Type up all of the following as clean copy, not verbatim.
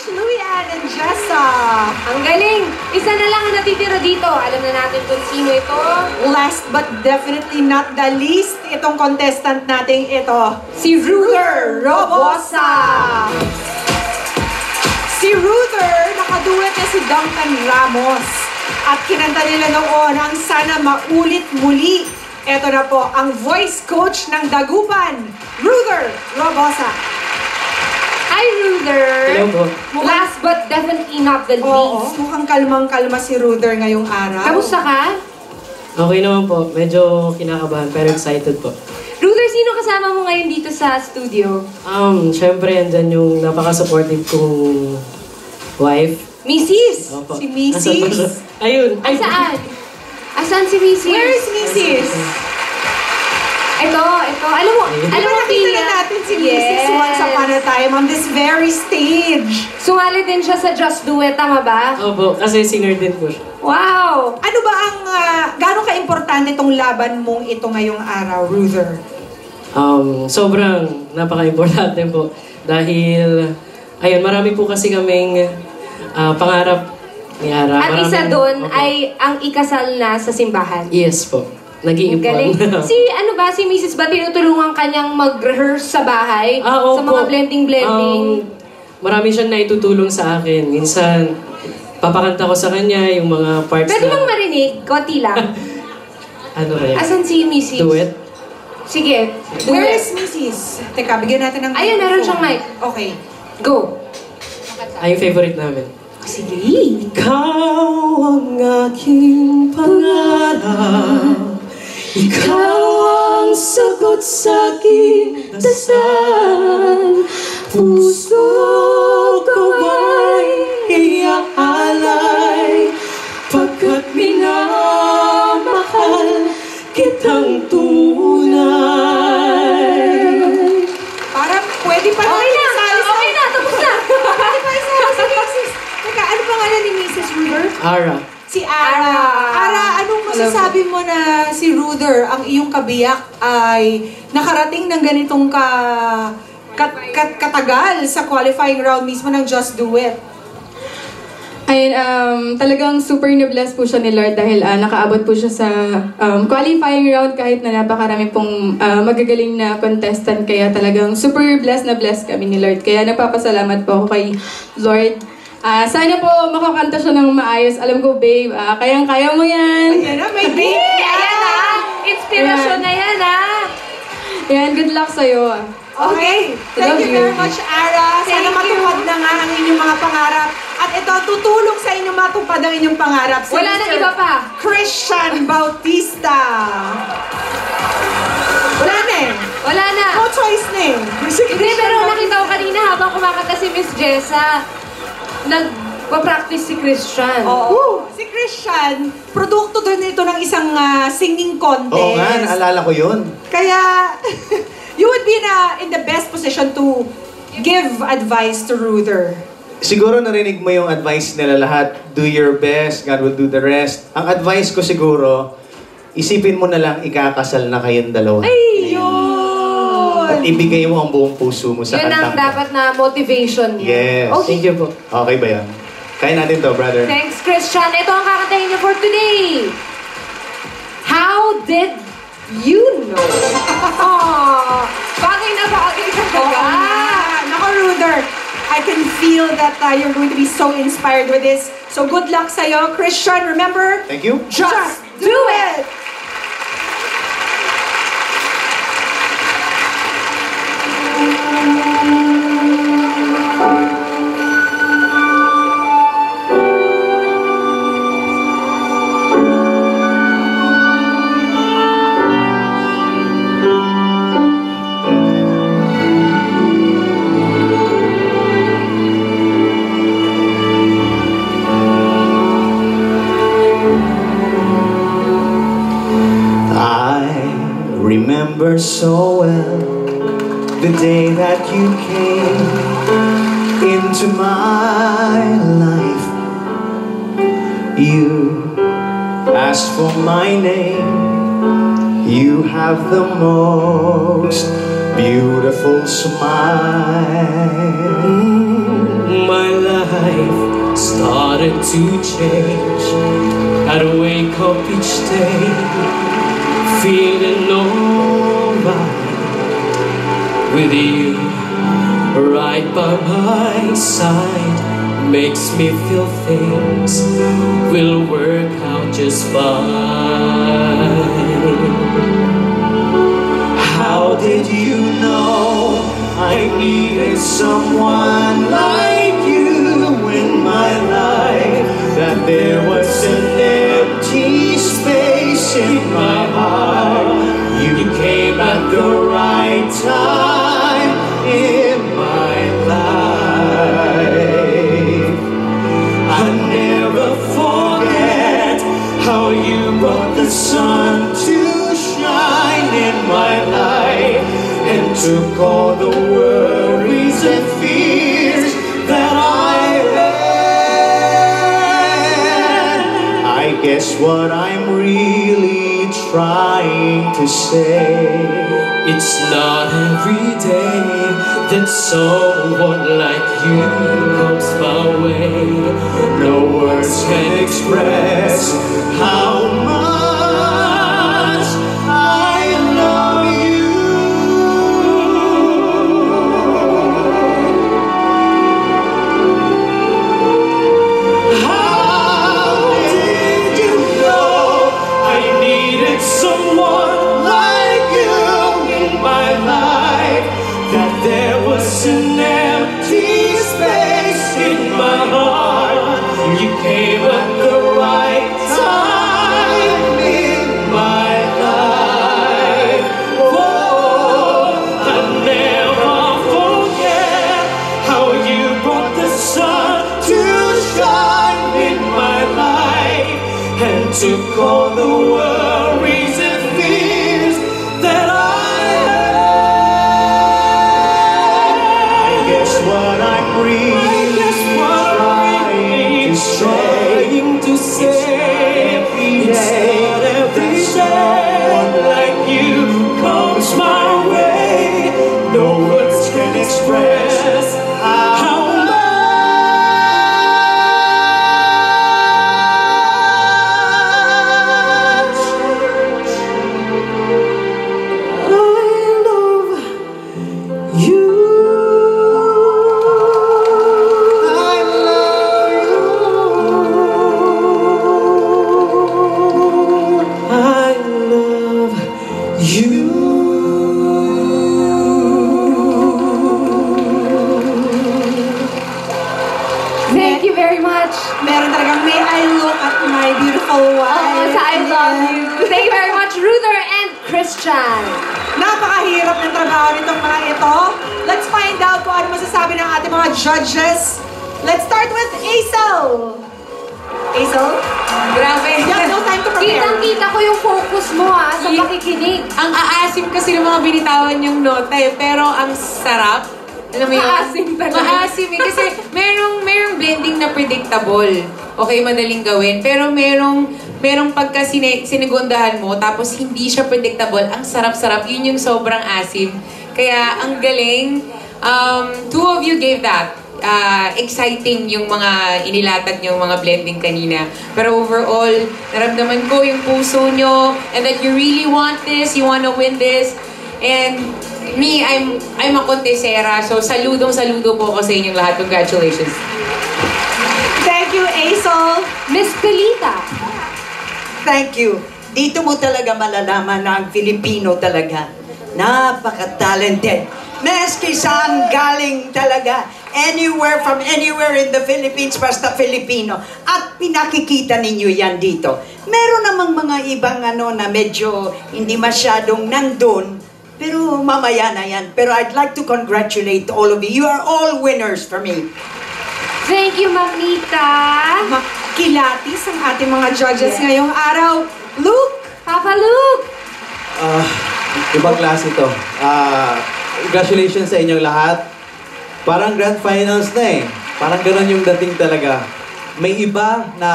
Louie Ann and Jessa. Ang galing! Isa na lang ang natitira dito. Alam na natin kung sino ito. Last but definitely not the least, itong contestant nating ito, Si Ruther Robosa. Si Ruther, nakaduet na si Duncan Ramos. At kinanta nila noon ang Sana Maulit Muli. Ito na po, ang voice coach ng Dagupan, Ruther Robosa. Hi, Ruther! Hello po. Last but definitely not the Oo, least. mukhang kalmang-kalma si Ruther ngayong araw. Kamusta ka? Okay naman po. Medyo kinakabahan pero excited po. Ruther, sino kasama mo ngayon dito sa studio? Syempre andyan yung napaka-supportive kong wife. Mrs. Opo. Si Mrs. Asan ba siya? Ayun. Ay, saan? Asan si Mrs.? Where is Mrs.? Ito. Alam mo, Nakita Pia. na natin si Mrs. once upon a time on this very stage. Sumali din siya sa Just Do It, tama ba? Opo, kasi singer din po siya. Wow! Ano ba ang, gaano ka-importante itong laban mong ito ngayong araw, Ruther? Sobrang napaka-importante po. Dahil, ayun, marami po kasi kaming pangarap ni Ara. At isa Maraming- doon Opo. ay ang ikasal na sa simbahan. Yes po. Ang galing. Nag-iipon. Si Mrs. ba tinutulungan kanyang mag-rehearse sa bahay? Opo. Sa mga blending-blending? Marami siyang naitutulong sa akin. Minsan, papakanta ko sa kanya yung mga parts Pwede na... bang marinig? Konti lang. Ano kaya? Asan si Mrs.? Duet? Sige. Do Where it. is Mrs.? Teka, bigyan natin ng... Ayun, meron siyang mic. Okay. Go. Ay, yung favorite namin. Sige. Ikaw ang aking pangarap. Ikaw ang sagot sa aking dasal. Puso ko ay iaalay, pagkat minamahal kitang tunay. Parang pwede pa Okay na. isali sa- Okay na. Tapos na. Pwede pa isali si Mrs. Teka, ano pangalan ni Mrs. Ruther? Ara. Si Ara. Ara, anong masasabi mo na si Ruther, ang iyong kabiyak, ay nakarating ng ganitong katagal sa qualifying round mismo ng Just Do It? Ayun, talagang super na-bless po siya ni Lord dahil nakaabot po siya sa qualifying round kahit na napakarami pong magagaling na contestant. Kaya talagang super blessed na blessed kami ni Lord. Kaya nagpapasalamat po ako kay Lord. Sana po makakanta siya ng maayos. Alam ko, babe, kayang-kaya mo yan. Ayan na, may baby. Ayan na. Inspirasyon na yan, Yan, good luck sa'yo. Okay. Thank Love you you. very much, Ara. Sana Thank you. matupad na nga ang inyong mga pangarap. At ito, tutulong sa inyo matupad ang inyong pangarap. Si Wala nang Mr. iba pa. Christian Bautista. Wala na eh. Wala na. No choice na eh. Si Hindi, Christian pero Bautista. nakita ko kanina habang kumakanta si Miss Jessa, nagpa-practice si Christian. Oo. Si Christian, produkto doon ito ng isang singing contest. Oo nga, naalala ko yun. Kaya, you would be in the best position to give advice to Ruther. Siguro narinig mo yung advice nila lahat. Do your best, God will do the rest. Ang advice ko siguro, isipin mo na lang ikakasal na kayong dalawa. Ay, At yun! ibigay mo ang buong puso mo sa Yun ang kantang. dapat na motivation niya. Yes. Okay. Thank you po. Okay ba yan? Kaya natin to, brother. Thanks, Christian. Ito ang kakantahin niyo for today. How did you know? Aww. Bagay na bagay ka Oo talaga. nga. Nako, Ruther, I can feel that you're going to be so inspired with this. So good luck sa'yo. Christian, remember, Thank you. just do it! Remember so well the day that you came into my life. You asked for my name. You have the most beautiful smile. My life wanted to change. I'd wake up each day feeling alright with you right by my side. Makes me feel things will work out just fine. How did you know I needed someone like you in my life? That there was an empty space in my heart. You came at the right time in my life. I'll never forget how you brought the sun to shine in my life and took all the worries and fears that I had. I guess what I'm really trying to say, It's not every day that someone like you comes my way. no words can express how much I love you. How did you know I needed someone like you in my life? That there was an empty space in my heart. You came at the right time in my life. Oh, I'll never forget how you brought the sun to shine in my life and took all the worries and fears that I had. I guess what I'm really trying to say, it's not every day like you comes my way. No words can express how much I love you. I love you. Thank you very much. Meron talagang may I look at my beautiful wife. Oh, sa I love you. Thank you very much, Ruther and Christian. Napakahirap ng trabaho nitong mga ito. Let's find out kung ano masasabi ng ating mga judges. Let's start with Aisel. Aisel? Grabe. You have no time to prepare. Kitang-kita ko yung focus mo sa pakikinig. Ang aasim kasi ng mga binitawan yung nota eh. Pero ang sarap. Alam mo yun? Maasim talaga. Maasim eh. Kasi merong blending na predictable. Okay, madaling gawin. Pero merong pagka sinigundahan mo, tapos hindi siya predictable. Ang sarap-sarap. Yun yung sobrang asim. Kaya ang galing. Two of you gave that. Exciting yung mga inilatag yung mga blending kanina. Pero overall, naramdaman ko yung puso nyo and that you really want this, you wanna win this. And me, I'm a contesera. So saludo po ako sa inyong lahat. Congratulations. Thank you, Aisel. Miss Pelita. Thank you. Dito mo talaga malalaman na ang Filipino talaga. Napaka-talented. Meski saan galing talaga. From anywhere in the Philippines, basta Filipino. At pinakikita ninyo yan dito. Meron namang mga ibang na medyo hindi masyadong nandun. Pero mamaya na yan. Pero I'd like to congratulate all of you. You are all winners for me. Thank you, Mamita. Kilatis ang ating mga judges ngayong araw. Luke! Papa Luke. Ibang klase to. Congratulations sa inyong lahat. Parang grand finals na eh. Parang ganun yung dating talaga. May iba na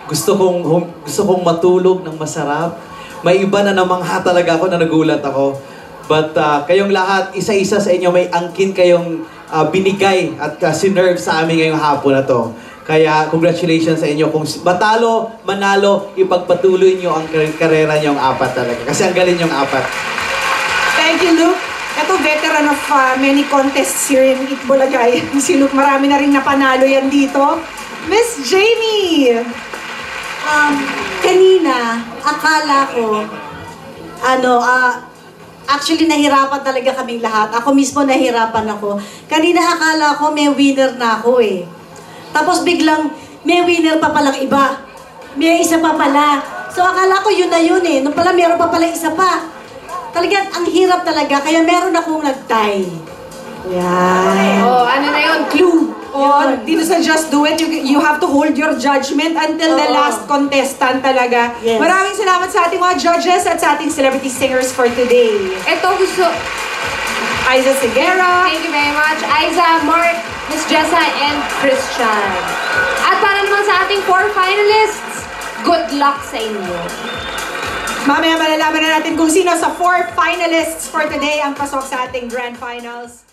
gusto kong matulog ng masarap. May iba na namangha talaga ako, na nagulat ako. But kayong lahat, isa-isa sa inyo may angkin kayong binigay at sinerve sa amin ngayong hapon na to. Kaya congratulations sa inyo. Kung matalo, manalo, ipagpatuloy nyo ang karera nyo ang apat talaga. Kasi ang galing yung apat. Thank you, Luke. Ito, veteran of many contests here in Itbulagay. Si Luke, marami na rin napanalo yan dito. Miss Jamie! Kanina, akala ko, actually nahirapan talaga kaming lahat. Ako mismo nahirapan ako. Kanina akala ko may winner na ako eh. Tapos biglang may winner pa palang iba. May isa pa pala. So akala ko yun na yun eh. Nung pala meron pa pala isa pa. Talagang ang hirap talaga. Kaya meron akong nag-tie. Yan. Oh, ano na yun? Clue. Oh, dito sa Just Do It, you have to hold your judgment until the last contestant talaga. Yes. Maraming salamat sa ating mga judges at sa ating celebrity singers for today. Ito gusto... Aiza Sigera. Thank you very much. Aiza, Mark, Miss Jessa, and Christian. At para naman sa ating 4 finalists, good luck sa inyo. Mamaya malalaman na natin kung sino sa 4 finalists for today ang pasok sa ating Grand Finals.